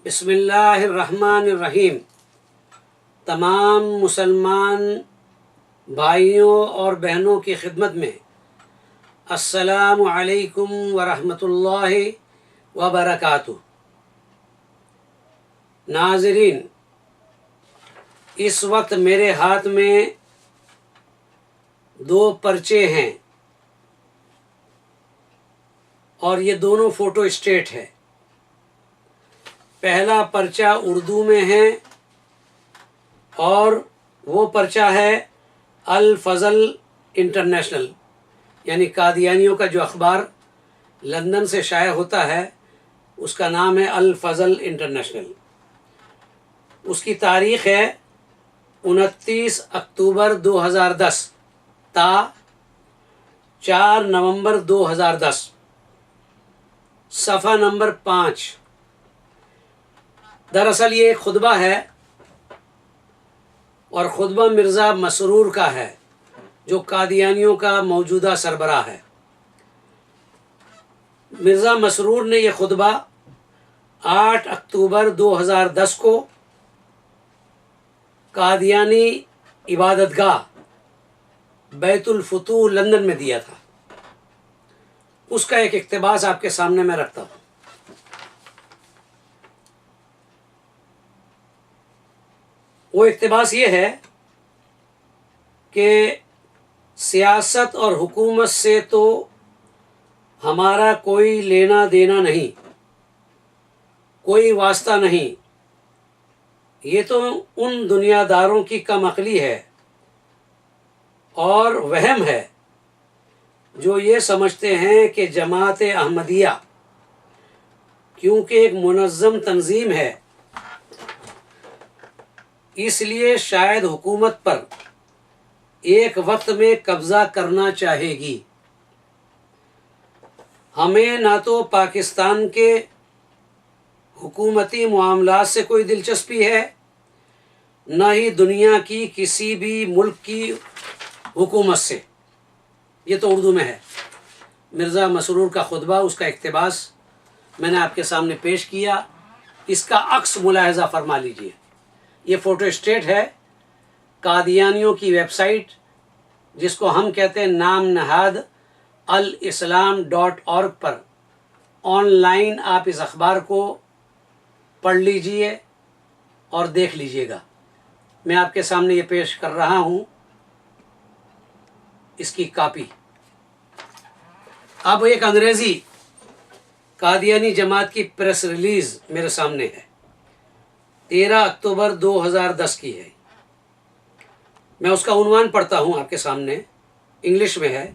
بسم اللہ الرحمن الرحیم۔ تمام مسلمان بھائیوں اور بہنوں کی خدمت میں السلام علیکم ورحمۃ اللہ وبرکاتہ۔ ناظرین، اس وقت میرے ہاتھ میں دو پرچے ہیں اور یہ دونوں فوٹو اسٹیٹ ہے۔ پہلا پرچہ اردو میں ہے اور وہ پرچہ ہے الفضل انٹرنیشنل، یعنی قادیانیوں کا جو اخبار لندن سے شائع ہوتا ہے اس کا نام ہے الفضل انٹرنیشنل۔ اس کی تاریخ ہے 29 اکتوبر 2010 تا 4 نومبر 2010، صفحہ نمبر 5۔ دراصل یہ ایک خطبہ ہے اور خطبہ مرزا مسرور کا ہے جو قادیانیوں کا موجودہ سربراہ ہے۔ مرزا مسرور نے یہ خطبہ 8 اکتوبر 2010 کو قادیانی عبادت گاہ بیت الفتوح لندن میں دیا تھا۔ اس کا ایک اقتباس آپ کے سامنے میں رکھتا ہوں۔ وہ اقتباس یہ ہے کہ سیاست اور حکومت سے تو ہمارا کوئی لینا دینا نہیں، کوئی واسطہ نہیں۔ یہ تو ان دنیا داروں کی کم عقلی ہے اور وہم ہے جو یہ سمجھتے ہیں کہ جماعت احمدیہ کیونکہ ایک منظم تنظیم ہے اس لیے شاید حکومت پر ایک وقت میں قبضہ کرنا چاہے گی۔ ہمیں نہ تو پاکستان کے حکومتی معاملات سے کوئی دلچسپی ہے، نہ ہی دنیا کی کسی بھی ملک کی حکومت سے۔ یہ تو اردو میں ہے۔ مرزا مسرور کا خطبہ، اس کا اقتباس میں نے آپ کے سامنے پیش کیا۔ اس کا عکس ملاحظہ فرما لیجئے۔ یہ فوٹو اسٹیٹ ہے قادیانیوں کی ویب سائٹ، جس کو ہم کہتے ہیں نام نہاد الاسلام.org پر آن لائن آپ اس اخبار کو پڑھ لیجئے اور دیکھ لیجئے گا۔ میں آپ کے سامنے یہ پیش کر رہا ہوں اس کی کاپی۔ اب ایک انگریزی قادیانی جماعت کی پریس ریلیز میرے سامنے ہے، 13 اکتوبر 2010 کی ہے۔ میں اس کا عنوان پڑھتا ہوں آپ کے سامنے، انگلش میں ہے۔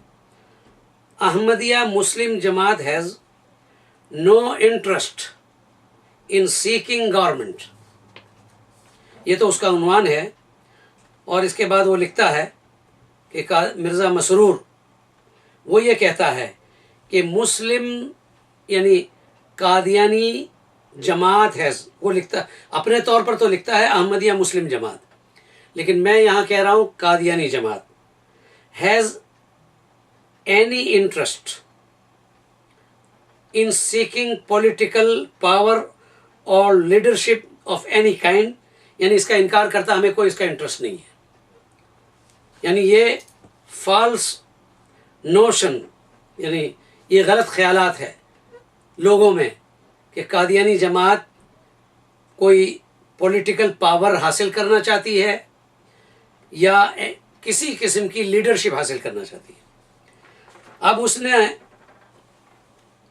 احمدیہ مسلم جماعت has no interest in seeking government. یہ تو اس کا عنوان ہے، اور اس کے بعد وہ لکھتا ہے کہ مرزا مسرور وہ یہ کہتا ہے کہ مسلم یعنی قادیانی جماعت ہے، وہ لکھتا اپنے طور پر تو لکھتا ہے احمدیہ مسلم جماعت، لیکن میں یہاں کہہ رہا ہوں قادیانی جماعت has any interest in seeking political power اور لیڈرشپ آف اینی کائنڈ، یعنی اس کا انکار کرتا ہمیں کوئی اس کا انٹرسٹ نہیں ہے۔ یعنی یہ فالس نوشن، یعنی یہ غلط خیالات ہے لوگوں میں کہ قادیانی جماعت کوئی پولیٹیکل پاور حاصل کرنا چاہتی ہے یا کسی قسم کی لیڈرشپ حاصل کرنا چاہتی ہے۔ اب اس نے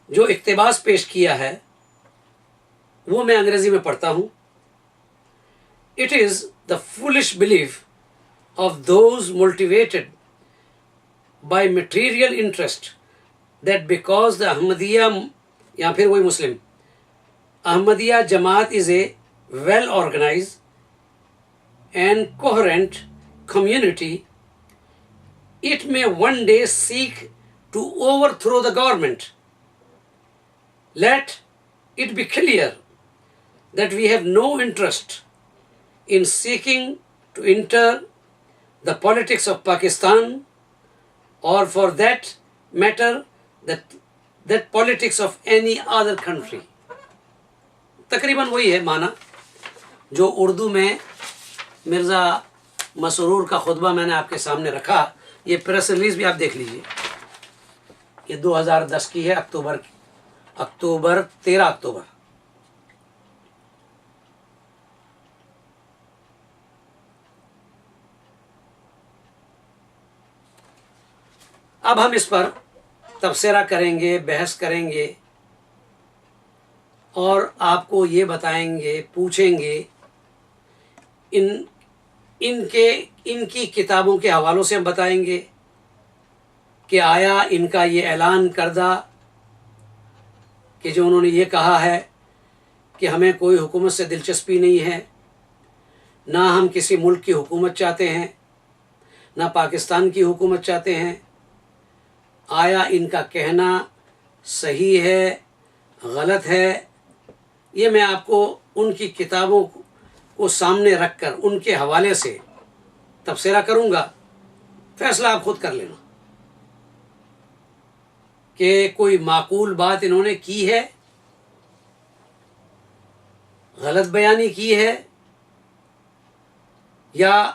جو اقتباس پیش کیا ہے وہ میں انگریزی میں پڑھتا ہوں۔ It is the foolish belief of those motivated by material interest that because the Ahmadiyya یا پھر وہی مسلم احمدیہ جماعت is a well organized and coherent community, it may one day seek to overthrow the government. Let it be clear that we have no interest in seeking to enter the politics of Pakistan, or for that matter that politics of any other country. تقریباً وہی ہے معنی جو اردو میں مرزا مسرور کا خطبہ میں نے آپ کے سامنے رکھا. یہ پریس ریلیز بھی آپ دیکھ لیجئے، یہ 2010 کی ہے، اکتوبر 13 اکتوبر. اب ہم اس پر تبصرہ کریں گے، بحث کریں گے اور آپ کو یہ بتائیں گے، پوچھیں گے ان کی کتابوں کے حوالوں سے ہم بتائیں گے کہ آیا ان کا یہ اعلان کردہ کہ جو انہوں نے یہ کہا ہے کہ ہمیں کوئی حکومت سے دلچسپی نہیں ہے، نہ ہم کسی ملک کی حکومت چاہتے ہیں، نہ پاکستان کی حکومت چاہتے ہیں، آیا ان کا کہنا صحیح ہے، غلط ہے؟ یہ میں آپ کو ان کی کتابوں کو سامنے رکھ کر ان کے حوالے سے تبصرہ کروں گا. فیصلہ آپ خود کر لینا کہ کوئی معقول بات انہوں نے کی ہے، غلط بیانی کی ہے، یا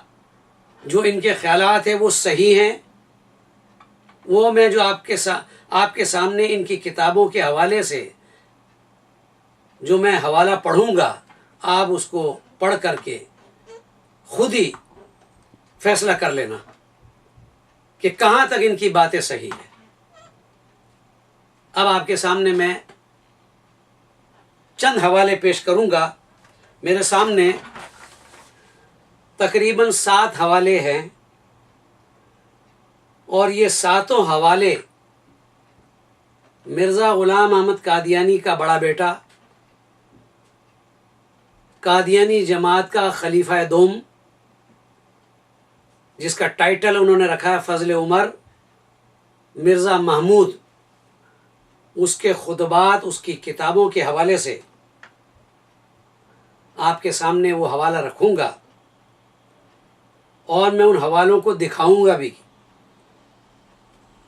جو ان کے خیالات ہیں وہ صحیح ہیں. وہ میں جو آپ کے سامنے ان کی کتابوں کے حوالے سے جو میں حوالہ پڑھوں گا، آپ اس کو پڑھ کر کے خود ہی فیصلہ کر لینا کہ کہاں تک ان کی باتیں صحیح ہیں. اب آپ کے سامنے میں چند حوالے پیش کروں گا. میرے سامنے تقریباً 7 حوالے ہیں اور یہ 7 حوالے مرزا غلام احمد قادیانی کا بڑا بیٹا، قادیانی جماعت کا خلیفہ دوم، جس کا ٹائٹل انہوں نے رکھا ہے فضل عمر، مرزا محمود، اس کے خطبات، اس کی کتابوں کے حوالے سے آپ کے سامنے وہ حوالہ رکھوں گا اور میں ان حوالوں کو دکھاؤں گا بھی،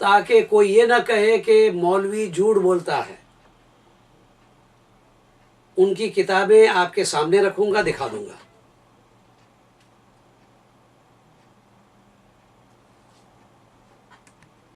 تاکہ کوئی یہ نہ کہے کہ مولوی جھوٹ بولتا ہے. ان کی کتابیں آپ کے سامنے رکھوں گا، دکھا دوں گا.